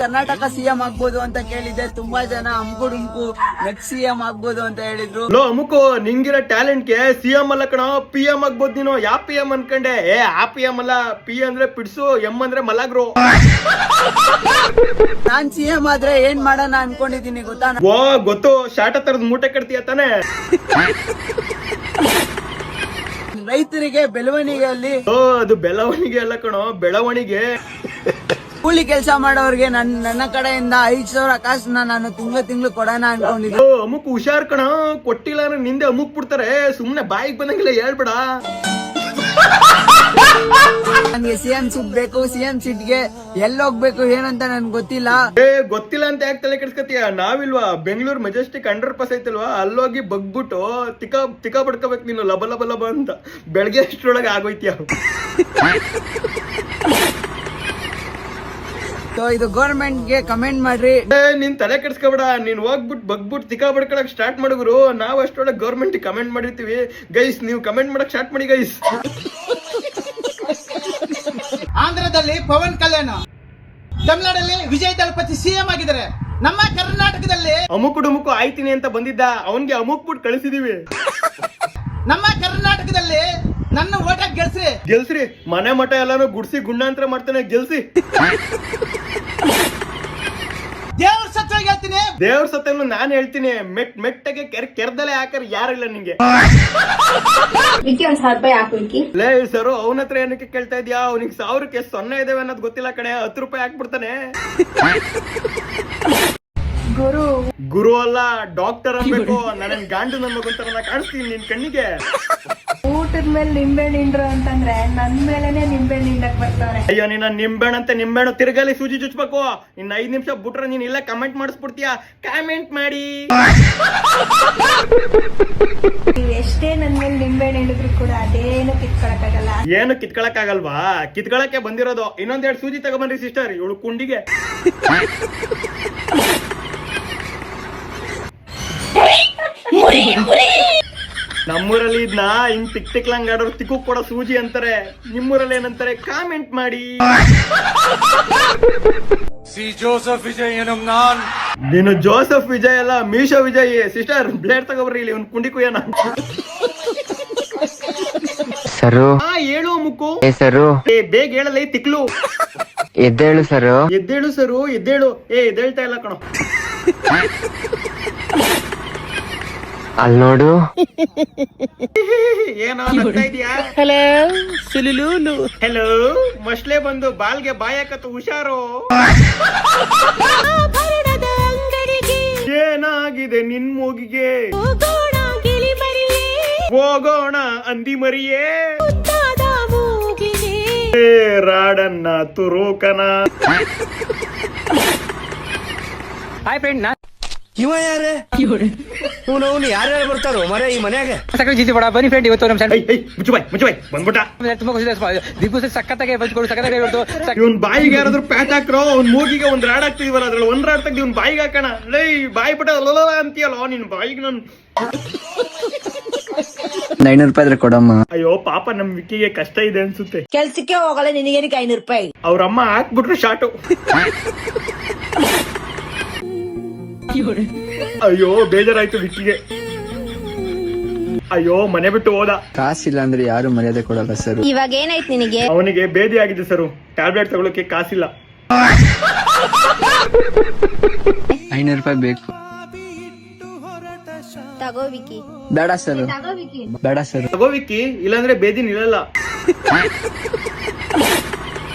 Karnataka CM ಆಗ್ಬೋದು ಅಂತ ಕೇಳಿದ್ದೆ, ತುಂಬಾ ಜನ ಅಮ್ಕುಡುಮ್ಕು ನೆಕ್ಸ್ಟ್ ಸಿಎಂ ಆಗ್ಬೋದು ಅಂತ ಹೇಳಿದ್ರು. ಲೋ ಅಮುಕು, ನಿಂಗಿರೋ ಟ್ಯಾಲೆಂಟ್ ಗೆ ಸಿಎಂ ಅಲ್ಲ ಕಣೋ, ಪಿ ಎಂ ಆಗ್ಬೋದು ನೀನು. ಯಾ ಪಿ ಎಂ ಅನ್ಕಂಡೆ? ಆ ಪಿ ಎಂ ಅಲ್ಲ, ಪಿ ಅಂದ್ರೆ ಪಿಡ್ಸು, ಎಂ ಅಂದ್ರೆ ಮಲಗ್ರು. ನಾನ್ ಸಿಎಂ ಆದ್ರೆ ಏನ್ ಮಾಡೋಣ ಅನ್ಕೊಂಡಿದೀನಿ ಗೊತ್ತಾ? ಓ ಗೊತ್ತು, ಶಾಟ ತರದ ಮೂಟೆ ಕಟ್ತೀಯ ತಾನೆ. ರೈತರಿಗೆ ಬೆಳವಣಿಗೆಯಲ್ಲಿ ಅದು ಬೆಳವಣಿಗೆ ಅಲ್ಲ ಕಣೋ, ಬೆಳವಣಿಗೆ. ಕೂಲಿ ಕೆಲಸ ಮಾಡೋರ್ಗೆ ನನ್ನ ಕಡೆಯಿಂದ 5,000 ಕಾಸನ್ನ ನಾನು ತಿಂಗಳು ಕೊಡೋಣ ಅನ್ಕೊಂಡಿದ್ದೆ. ಅಮುಕ್ ಹುಷಾರ್ ಕಣ, ಕೊಟ್ಟಿಲ್ಲ ಅಂದ್ರೆ ನಿಂದೆ ಅಮುಕ್ ಬಿಡ್ತಾರೆ. ಸುಮ್ನೆ ಬಾಯಿಗೆ ಬಂದಂಗಿಲ್ಲ ಹೇಳ್ಬೇಡ. ನನ್ಗೆ ಸಿಎಂ ಸೀಟ್ ಬೇಕು. ಸಿಎಂ ಸೀಟ್ಗೆ ಎಲ್ಲೋಗ್ಬೇಕು ಏನಂತ ನನ್ಗೆ ಗೊತ್ತಿಲ್ಲ. ಗೊತ್ತಿಲ್ಲ ಅಂತ ಯಾಕೆ ತಲೆ ಕೆಡ್ಸ್ಕತಿಯ? ನಾವಿಲ್ವಾ ಬೆಂಗಳೂರು ಮೆಜೆಸ್ಟಿಕ್ 100% ಐತಲ್ವಾ, ಅಲ್ಲೋಗಿ ಬಗ್ಬಿಟ್ಟು ತಿಕ್ಕ ಬಡ್ಕೋಬೇಕು ನೀನು, ಲಬ ಲಬ ಲಬ ಅಂತ. ಬೆಳಗ್ಗೆ ಅಷ್ಟ್ರೊಳಗೆ ಆಗೋಯ್ತಿಯ. ಇದು ಗೌರ್ಮೆಂಟ್ ಗೆ ಕಮೆಂಟ್ ಮಾಡ್ರಿ. ನೀನ್ ತಲೆ ಕೆಡ್ಸ್ಕೊಬೇಡ, ನೀನ್ ಹೋಗ್ಬಿಟ್ಟು ಬಗ್ಬಿಟ್ಟು ತಿಕ್ಕ ಬಡ್ಕೊಳಕ್ ಸ್ಟಾರ್ಟ್ ಮಾಡಿದ್ರು. ನಾವ್ ಅಷ್ಟೊಳಗೆ ಗೌರ್ಮೆಂಟ್ ಕಮೆಂಟ್ ಮಾಡಿರ್ತೀವಿ. ಗೈಸ್ ನೀವು ಕಮೆಂಟ್ ಮಾಡಕ್ ಸ್ಟಾರ್ಟ್ ಮಾಡಿ ಗೈಸ್. ಆಂಧ್ರದಲ್ಲಿ ಪವನ್ ಕಲ್ಯಾಣ್, ತಮಿಳುನಾಡಲ್ಲಿ ವಿಜಯ್ ದಳಪತಿ ಸಿಎಂ ಆಗಿದ್ದಾರೆ. ನಮ್ಮ ಕರ್ನಾಟಕದಲ್ಲಿ ಅಮುಕು ಆಯ್ತೀನಿ ಅಂತ ಬಂದಿದ್ದ, ಅವನ್ಗೆ ಅಮುಕ್ ಬಿಟ್ಟು ಕಳಿಸಿದೀವಿ. ನಮ್ಮ ಕರ್ನಾಟಕದಲ್ಲಿ ನನ್ನ ಓಟ ಗೆಲ್ಸ್ರಿ. ಮನೆ ಮಠ ಎಲ್ಲಾನು ಗುಡ್ಸಿ ಗುಂಡಾಂತರ ಮಾಡ್ತಾನೆ, ಗೆಲ್ಸಿ. ದೇವ್ರ ಸತ್ವಾಗಿ ಹೇಳ್ತೀನಿ, ದೇವ್ರ ಸತ್ಯನು ನಾನ್ ಹೇಳ್ತೀನಿ. ಮೆಟ್ಟಗೆ ಕೆರ್ದಲೆ ಹಾಕರ್ ಯಾರಿಲ್ಲ ನಿಂಗೆ. ಲೇ ಸರು, ಅವನ ಹತ್ರ ಏನಕ್ಕೆ ಕೇಳ್ತಾ ಇದ್ಯಾ? ಅವನಿಗೆ 1,000ಕ್ಕೆ 0 ಇದಾವೆ ಅನ್ನೋದು ಗೊತ್ತಿಲ್ಲ ಕಣೆ. 10 ರೂಪಾಯಿ ಹಾಕ್ಬಿಡ್ತಾನೆ. ಗುರು ಅಲ್ಲ, ಡಾಕ್ಟರ್ ಅನ್ಬೇಕು. ನನ್ನ ಗಾಂಡು ನನ್ನ ಮಗಂತರ ಕಾಣಿಸ್ತೀನಿ ನಿನ್ ಕಣ್ಣಿಗೆ. ಊಟದ ಮೇಲೆ ನಿಂಬೆಹಣ್ಣು ಹಿಂಡ್ರು ಅಂತಂದ್ರೆ ನನ್ ಮೇಲೆನೆ ನಿಂಬೆಹಣ್ಣು ಹಿಂಡಕ್ ಬರ್ತಾರೆ. ಅಯ್ಯೋ ನೀನ ನಿಂಬೆಹಣ್ಣು ತಿರ್ಗಲಿ ಸೂಜಿ ಚುಚ್ಬೇಕು. ಇನ್ನ 5 ನಿಮಿಷ ಬಿಟ್ರೆ ನೀನ್ ಇಲ್ಲ ಕಮೆಂಟ್ ಮಾಡಿಸ್ಬಿಡ್ತೀಯ. ಕಾಮೆಂಟ್ ಮಾಡಿ. ನೀವ್ ಎಷ್ಟೇ ನನ್ ಮೇಲೆ ನಿಂಬೆಹಣ್ಣು ಹಿಂಡಿದ್ರು ಕೂಡ ಅದೇನು ಕಿತ್ಕೊಳಕ್ಕಾಗಲ್ಲ. ಏನು ಕಿತ್ಕೊಳಕ್ ಆಗಲ್ವಾ? ಕಿತ್ಕೊಳಕ್ಕೆ ಬಂದಿರೋದು. ಇನ್ನೊಂದೆರಡು ಸೂಜಿ ತಗೊಬನ್ರಿ ಸಿಸ್ಟರ್, ಇವಳು ಕುಂಡಿಗೆ. ನಮ್ಮೂರಲ್ಲಿ ಇದ್ನ ಹಿಂಗ್ ಟಿಕ್ಲಂಗ್ ಆಡೋರು ತಿಕ್ಕು ಕೊಡೋ ಸೂಜಿ ಅಂತಾರೆ. ನಿಮ್ಮೂರಲ್ಲಿ ಏನಂತಾರೆ? ಕಾಮೆಂಟ್ ಮಾಡಿ. ನೀನು ಜೋಸಫ್ ವಿಜಯ್ ಅಲ್ಲ, ಮೀಶೋ ವಿಜಯ್. ಸಿಸ್ಟರ್ ಬ್ಲೇಡ್ ತಗೋಬ್ರಿ, ಇಲ್ಲಿ ಒಂದು ಕುಂಡಿ ಕುಯ್ಯೋಣ. ಹೇಳು ಮುಕ್ಕು. ಬೇಗ ಹೇಳಲ್ಲ ತಿಕ್ಲು. ಎದ್ದೇಳು ಸರು. ಎದ್ದೇಳು. ಎದ್ದೇಳ್ತಾ ಇಲ್ಲ ಕಣೋ. ಅಲ್ಲಿ ನೋಡು. ಏನೋ ನಗ್ತಾ ಇದೀಯಾ? ಹೆಲೋ ಮಸ್ಲೆ ಬಂದು ಬಾಲ್ಗೆ ಬಾಯಕತ್ತು, ಹುಷಾರು. ಏನಾಗಿದೆ ನಿನ್ ಮೂಗಿಗೆ? ಹೋಗೋಣ ಅಂದಿ ಮರಿಯೇ. ರಾಡನ್ನ ತುರುಕನ. ಹಾಯ್ ಫ್ರೆಂಡ್, ಇವ ಯಾರೇ? ಇವನು ಯಾರ್ಯಾರು ಬರ್ತಾರೋ ಮರ ಈ ಮನ್ಯಾಗ? ಬನ್ನಿ ಫ್ರೆಂಡ್, ಇವತ್ತು ನಮ್ಮ ಮುಚ್ಚುಬಾಯ್ ಬಂದ್ಬಿಟ್ಟ. ಸಕ್ಕತ್ತಾಗೆ ಸಕ್ಕತ್ತಾಗೆ ಇವನ್ ಬಾಯಿಗೆ ಯಾರಾದ್ರೂ ಪ್ಯಾಟ್ ಹಾಕ್ರೋ, ಅವ್ನ್ ಮೂಗಿಗೆ ಒಂದ್ ರಾಡ್ ಹಾಕ್ತಿದೀವಲ್ಲ, ಅದ್ರಲ್ಲಿ ಒಂದ್ ರಾಡ್ ತೆಗ್ದು ಇವ್ನ್ ಬಾಯಿಗೆ ಹಾಕೋಣ. ಲೈ ಬಾಯಿ ಬಿಟ್ಟ ಅಂತೀಯಲ್ಲ ನಿನ್ ಬಾಯಿಗೆ. ನನ್ 900 ರೂಪಾಯಿ ಕೊಡಮ್ಮ. ಅಯ್ಯೋ ಪಾಪ ನಮ್ ವಿಕ್ಕಿಗೆ ಕಷ್ಟ ಇದೆ ಅನ್ಸುತ್ತೆ. ಕೆಲ್ಸಕ್ಕೆ ಹೋಗಲ್ಲ, ನಿನಗೇನಕ್ಕೆ 500 ರೂಪಾಯಿ? ಅವ್ರಮ್ಮ ಹಾಕ್ಬಿಟ್ರು ಶಾಟು. ಅಯ್ಯೋ ಬೇಜಾರಾಯ್ತು ವಿಕ್ಕಿಗೆ. ಅಯ್ಯೋ ಮನೆ ಬಿಟ್ಟು ಹೋದ. ಕಾಸಿಲ್ಲ ಅಂದ್ರೆ ಯಾರು ಮರ್ಯಾದೆ ಕೊಡಲ್ಲ ಸರ್. ಇವಾಗ ಏನಾಯ್ತು ನಿನಗೆ? ಅವನಿಗೆ ಬೇದಿ ಆಗಿದೆ ಸರ್, ಟ್ಯಾಬ್ಲೆಟ್ ತಗೊಳಕ್ಕೆ ಕಾಸಿಲ್ಲ. 500 ರೂಪಾಯಿ ಬೇಕು. ತಗೋ ವಿಕಿ. ಬೇಡ ಸರ್. ತಗೋ ವಿಕ್ಕಿ, ಇಲ್ಲಾಂದ್ರೆ ಬೇದಿ ನಿಲ್ಲಲ್ಲ.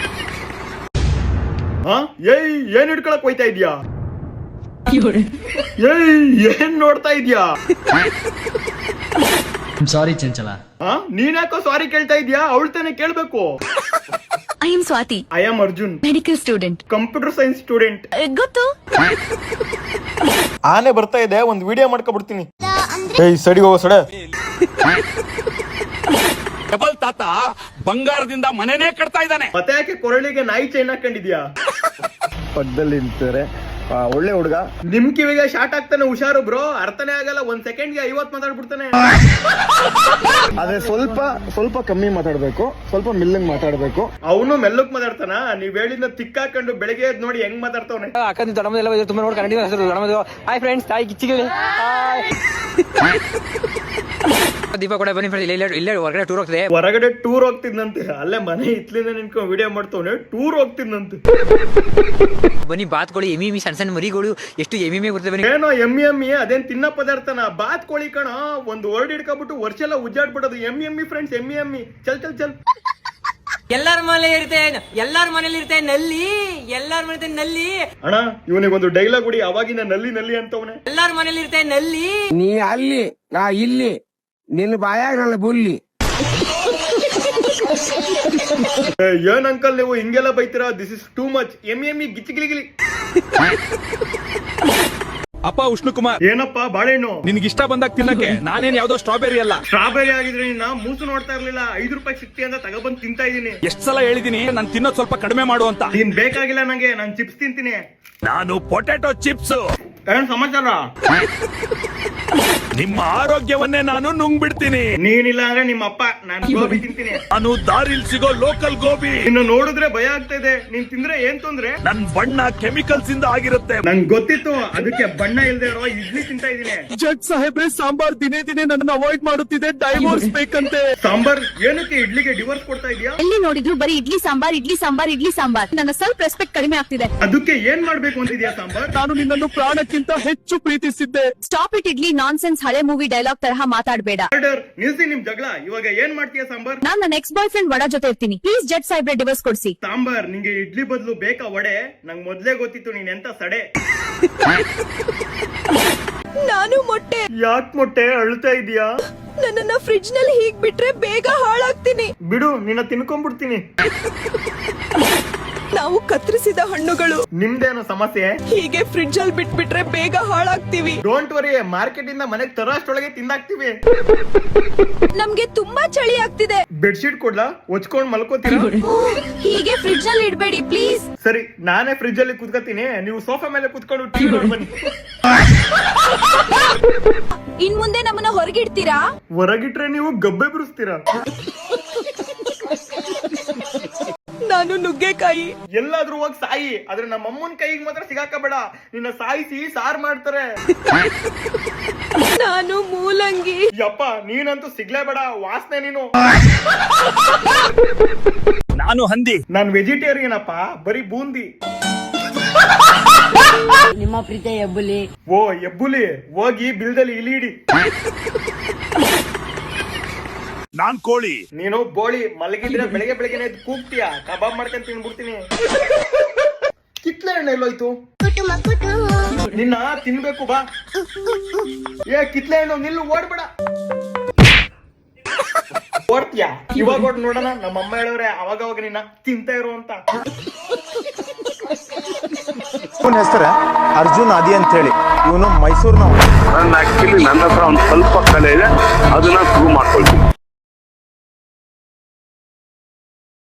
ಏನ್ ಹಿಡ್ಕೊಳಕ್ ಹೋಯ್ತಾ ಇದ್ಯಾ? ಏನ್ ನೋಡ್ತಾ ಇದ್ಯಾ? ಸಾರಿ ಚಂಚಲ. ನೀನ್ಯಾಕೋ ಸಾರಿ ಕೇಳ್ತಾ ಇದ್ಯಾ? ಅವಳು ತಾನೇ ಕೇಳ್ಬೇಕು. I am Swati. I am Arjun. Medical student. Computer science student. ಗೊತ್ತು. ಆನೆ ಬರ್ತಾ ಇದೆ, ಒಂದ್ ವಿಡಿಯೋ ಮಾಡ್ಕೊಬಿಡ್ತೀನಿ. ಸಡಿ ಹೋಗೋ ಸಡ. ತಾತ ಬಂಗಾರದಿಂದ ಮನೆನೇ ಕಟ್ತಾ ಇದ್ದಾನೆ. ಮತ್ತೆ ಯಾಕೆ ಕೊರಳಿಗೆ ನಾಯಿ ಚೈನ್ ಹಾಕೊಂಡಿದ್ಯಾ? ಪಕ್ಕದಲ್ಲಿ ನಿಂತಾರೆ ಒಳ್ಳೆ ಹುಡುಗ. ನಿಮ್ ಕಿವಿಗೆ ಶಾರ್ಟ್ ಆಗ್ತಾನೆ, ಹುಷಾರು ಬ್ರೋ. ಅರ್ಥನೇ ಆಗಲ್ಲ, 1 ಸೆಕೆಂಡ್ಗೆ 50 ಮಾತಾಡ್ಬಿಡ್ತಾನೆ. ಅದೇ ಸ್ವಲ್ಪ ಕಮ್ಮಿ ಮಾತಾಡ್ಬೇಕು, ಸ್ವಲ್ಪ ಮಿಲ್ಲಂಗ್ ಮಾತಾಡ್ಬೇಕು. ಅವನು ಮೆಲ್ಲಕ್ ಮಾತಾಡ್ತಾನ. ನೀವ್ ಹೇಳಿದ ತಿಕ್ಕಾಕೊಂಡು ಬೆಳಿಗ್ಗೆ ಎದ್ದು ನೋಡಿ ಹೆಂಗ್ ಮಾತಾಡ್ತಾವನೆ. ಅಕ್ಕ ದೊಡ್ಡಮದೆಲ್ಲ ತುಂಬಾ ನೋಡಿ ಕನ್ನಡ ಹೆಸರು ದೊಡ್ಡಮದು. ಹಾಯ್ ಫ್ರೆಂಡ್ಸ್, ತಾಯಿ ಗಿಚ್ಚಿಗೆ ದೀಪ ಕೂಡ ಬನ್ನಿ ಫ್ರೆಂಡ್ಸ್. ಇಲ್ಲೇ ಹೊರಗಡೆ ಟೂರ್ ಹೋಗ್ತದೆ. ಹೊರಗಡೆ ಟೂರ್ ಹೋಗ್ತಿದ್ನಂತೆ. ಅಲ್ಲೇ ಮನೆ ಇತ್ಲಿಂದ ನಿಂತ್ಕೊಂಡು ವಿಡಿಯೋ ಮಾಡ್ತವನೆ. ಟೂರ್ ಹೋಗ್ತಿದ್ನಂತೆ. ಬನ್ನಿ ಬಾತ್ಕೋಳಿ ಎಮ್ಮಿ ಸಣ್ಣ ಸಣ್ಣ ಮರಿಗಳು ಎಷ್ಟು ಎಮ್ಮಿ ಬರ್ತದೆ. ಬನ್ನಿ. ಏನೋ ಎಮ್ಮಿ ಅದೇನ್ ತಿನ್ನ ಪದಾರ್ಥನ. ಬಾತ್ ಕೋಳಿ ಕಣ. ಒಂದು ವರ್ಡ್ ಹಿಡ್ಕೊಬಿಟ್ಟು ವರ್ಷ ಎಲ್ಲ ಉಜ್ಜಾಡ್ಬಿಡೋದು. ಎಮ್ಮಿ ಫ್ರೆಂಡ್ಸ್, ಎಮ್ಮಿ ಚಲ್. ಎಲ್ಲಾರ ಮನೇಲಿ ಇರುತ್ತೆ ನಲ್ಲಿ. ಎಲ್ಲಾರ ಮನೆ ನಲ್ಲಿ. ಅಣ್ಣ ಇವನಿಗೊಂದು ಡೈಲಾಗ್ ಹೊಡಿ. ಅವಾಗಿನ ನಲ್ಲಿ ಅಂತವನೆ. ಎಲ್ಲಾರ ಮನೇಲಿ ಇರುತ್ತೆ ನಲ್ಲಿ. ನೀ ಅಲ್ಲಿ ನಾ ಇಲ್ಲಿ, ನಿನ್ನ ಬಾಯಾಗ ನನ್ನ ಬುಲ್ಲಿ. ಏನ್ ಅಂಕಲ್ ನೀವು ಹಿಂಗೆಲ್ಲ ಬೈತೀರಾ? This is too much. ಎಮ್ಮಿ ಗಿಲಿ. ಅಪ್ಪ ಉಷ್ಣಕುಮಾರ್, ಏನಪ್ಪಾ ಬಾಳೆಹಣ್ಣು ನಿನ್ಗಿಷ್ಟ ಬಂದಾಗ ತಿನ್ನಕ್ಕೆ. ನಾನೇನ್ ಯಾವ್ದೋ ಸ್ಟ್ರಾಬೆರಿ ಅಲ್ಲ. ಸ್ಟ್ರಾಬೆರಿ ಆಗಿದ್ರೆ ನಿನ್ನ ಮೂಸು ನೋಡ್ತಾ ಇರ್ಲಿಲ್ಲ. 5 ರೂಪಾಯಿ ಸಿಕ್ತಿ ಅಂತ ತಗೊಬಂದ್ ತಿಂತಾ ಇದೀನಿ. ಎಷ್ಟ್ ಸಲ ಹೇಳಿದೀನಿ ನಾನು ತಿನ್ನೋದ್ ಸ್ವಲ್ಪ ಕಡಿಮೆ ಮಾಡು ಅಂತ. ನೀನ್ ಬೇಕಾಗಿಲ್ಲ ನಂಗೆ. ನಾನ್ ಚಿಪ್ಸ್ ತಿಂತೀನಿ. ನಾನು ಪೊಟ್ಯಾಟೊ ಚಿಪ್ಸ್. ಏನ್ ಸಮಾಚಾರ? ನಿಮ್ಮ ಆರೋಗ್ಯವನ್ನೇ ನಾನು ನುಂಗ್ ಬಿಡ್ತೀನಿ. ನೀನಿಲ್ಲ ಅಂದ್ರೆ ನಿಮ್ಮ ಅಪ್ಪ. ನಾನು ಗೋಬಿ ತಿಂತೀನಿ. ನಾನು ದಾರಿಲ್ ಸಿಗೋ ಲೋಕಲ್ ಗೋಬಿ. ಇನ್ನು ನೋಡಿದ್ರೆ ಭಯ ಆಗ್ತಾ ಇದೆ. ನೀನ್ ತಿಂದ್ರೆ ಏನ್ ತೊಂದ್ರೆ? ನನ್ ಬಣ್ಣ ಕೆಮಿಕಲ್ಸ್ ಇಂದ ಆಗಿರುತ್ತೆ. ನಂಗ್ ಗೊತ್ತಿತ್ತು. ಅದಕ್ಕೆ ಬಣ್ಣ ಇಲ್ದೇ ಇರೋ ಇಡ್ಲಿ ತಿಂತಾ ಇದೀನಿ. ಜಡ್ ಸಾಹೇಬ್ರೆ, ಸಾಂಬಾರ್ ದಿನೇ ನನ್ನ ಅವಾಯ್ಡ್ ಮಾಡುತ್ತಿದೆ. ಡೈವೋರ್ಸ್ ಬೇಕಂತೆ. ಸಾಂಬಾರ್ ಏನಕ್ಕೆ? ಇಡ್ಲಿಗೆ ಡಿವೋರ್ಸ್ ಕೊಡ್ತಾ ಇದೀಯಾ? ಎಲ್ಲಿ ನೋಡಿದ್ರು ಬರೀ ಇಡ್ಲಿ ಸಾಂಬಾರ್. ನನ್ನ ಸ್ವಲ್ಪ ರೆಸ್ಪೆಕ್ಟ್ ಕಡಿಮೆ ಆಗ್ತಿದೆ. ಅದಕ್ಕೆ ಏನ್ ಮಾಡ್ಬೇಕು ಅಂತಿದ್ಯಾ ಸಾಂಬಾರ್? ನಾನು ನಿನ್ನನ್ನು ಪ್ರಾಣಕ್ಕಿಂತ ಹೆಚ್ಚು ಪ್ರೀತಿಸಿದ್ದೆ. ಸ್ಟಾಪ್ ಇಟ್ ಇಡ್ಲಿ ನಾನ್ಸೆನ್ಸ್ ಹಳೆ ಮೂವಿ ಡೈಲಾಗ್ ತರಹ ಮಾತಾಡ್ಬೇಡ. ಆರ್ಡರ್ ನಿಲ್ಸಿ ನಿಮ್ ಜಗಳ. ಇವಾಗ ಏನ್ ಮಾಡ್ತೀಯ ಸಾಂಬಾರ್? ನಾನ್ ನನ್ನ ಎಕ್ಸ್ ಬಾಯ್ ಫ್ರೆಂಡ್ ವಡ ಜೊತೆ ಇರ್ತೀನಿ. ಪ್ಲೀಸ್ ಜಡ್ ಸಾಹೇಬ್ರೆ ಡಿವೋರ್ಸ್ ಕೊಡ್ಸಿ. ಸಾಂಬಾರ್ ನಿಂಗೆ ಇಡ್ಲಿ ಬದಲು ಬೇಕಾ ವಡೆ? ನಂಗ್ ಮೊದ್ಲೇ ಗೊತ್ತಿತ್ತು ನೀನ್ ಎಂತ ಸಡೆ. ನಾನು ಮೊಟ್ಟೆ. ಯಾಕ್ ಮೊಟ್ಟೆ ಅಳ್ತಾ ಇದೀಯಾ? ನನ್ನನ್ನ ಫ್ರಿಡ್ಜ್ ನಲ್ಲಿ ಹೀಗ್ ಬಿಟ್ರೆ ಬೇಗ ಹಾಳಾಗ್ತೀನಿ. ಬಿಡು, ನಿನ್ನ ತಿನ್ಕೊಂಡ್ಬಿಡ್ತೀನಿ. ನಾವು ಕತ್ತರಿಸಿದ ಹಣ್ಣುಗಳು. ನಿಮ್ದೇನು ಸಮಸ್ಯೆ? ಹೀಗೆ ಫ್ರಿಡ್ಜ್ ಅಲ್ಲಿ ಬಿಟ್ಬಿಟ್ರೆ ಬೇಗ ಹಾಳಾಗ್ತೀವಿ. ಡೋಂಟ್ ವರಿ, ಮಾರ್ಕೆಟ್ ಇಂದ ಮನೆಗ್ ತರೋಷ್ಟೊಳಗೆ ತಿಂದಾಕ್ತಿವಿ. ನಮ್ಗೆ ತುಂಬಾ ಚಳಿ ಆಗ್ತಿದೆ. ಬೆಡ್ಶೀಟ್ ಕೊಡ್ಲಾ? ಒಚ್ಕೊಂಡ್ ಮಲ್ಕೋತೀರಾ? ಹೀಗೆ ಫ್ರಿಡ್ಜ್ ಅಲ್ಲಿ ಇಡಬೇಡಿ ಪ್ಲೀಸ್. ಸರಿ, ನಾನೇ ಫ್ರಿಡ್ಜ್ ಅಲ್ಲಿ ಕುತ್ಕೋತೀನಿ. ನೀವು ಸೋಫಾ ಮೇಲೆ ಕುತ್ಕೊಂಡು ಟಿವಿ ನೋಡಿ ಬನ್ನಿ. ಇನ್ ಮುಂದೆ ನಮ್ಮನ್ನ ಹೊರಗಿಡ್ತೀರಾ? ಹೊರಗಿಟ್ರೆ ನೀವು ಗಬ್ಬೆ ಬಿಡಿಸ್ತೀರಾ? ನಾನು ನುಗ್ಗೆಕಾಯಿ. ಎಲ್ಲಾದ್ರೂ ಹೋಗಿ ಸಾಯಿ, ಆದ್ರೆ ನಮ್ಮ ಅಮ್ಮನ ಕೈಗೆ ಮಾತ್ರ ಸಿಗಾಕಬೇಡ. ನಿನ್ನ ಸಾಯಿಸಿ ಸಾರ್ ಮಾಡ್ತಾರೆ. ನಾನು ಮೂಲಂಗಿ. ಯಪ್ಪ, ನೀನಂತೂ ಸಿಗ್ಲೇಬೇಡ. ವಾಸನೆ ನೀನು. ನಾನು ಹಂದಿ. ನಾನ್ ವೆಜಿಟೇರಿಯನ್ ಅಪ್ಪ, ಬರೀ ಬೂಂದಿ. ನಿಮ್ಮ ಪ್ರೀತಿ ಹೆಬ್ಬುಲಿ. ಓ ಎಬ್ಬುಲಿ, ಹೋಗಿ ಬಿಲ್ದಲ್ಲಿ ಇಲಿ ಇಡಿ. ನಾನ್ ಕೋಳಿ. ನೀನು ಬೋಳಿ. ಮಲಗಿದ್ರೆ ಬೆಳಗ್ಗೆ ಎದ್ದು ಕೂಗ್ತೀಯ. ಕಬಾಬ್ ಮಾಡ್ಕೊಂಡ್ ತಿನ್ಬಿಡ್ತೀನಿ. ಕಿತ್ಲೆ ಹಣ್ಣು ಎಲ್ಲೋಯ್ತು? ನಿನ್ನ ತಿನ್ಬೇಕು ಬಾ. ಕಿತ್ಲೆ ಹಣ್ಣು ನಿಲ್ಲು, ಓಡ್ಬೇಡ. ಓಡ್ತೀಯಾ? ಇವಾಗ ಓಡ್ ನೋಡೋಣ. ನಮ್ಮಮ್ಮ ಹೇಳವ್ರೆ ಅವಾಗ ನಿನ್ನ ತಿಂತಾ ಇರು ಅಂತ. ಇವನ ಹೆಸರ ಅರ್ಜುನ್ ಆದಿ ಅಂತ ಹೇಳಿ. ಇವನು ಮೈಸೂರಿನ.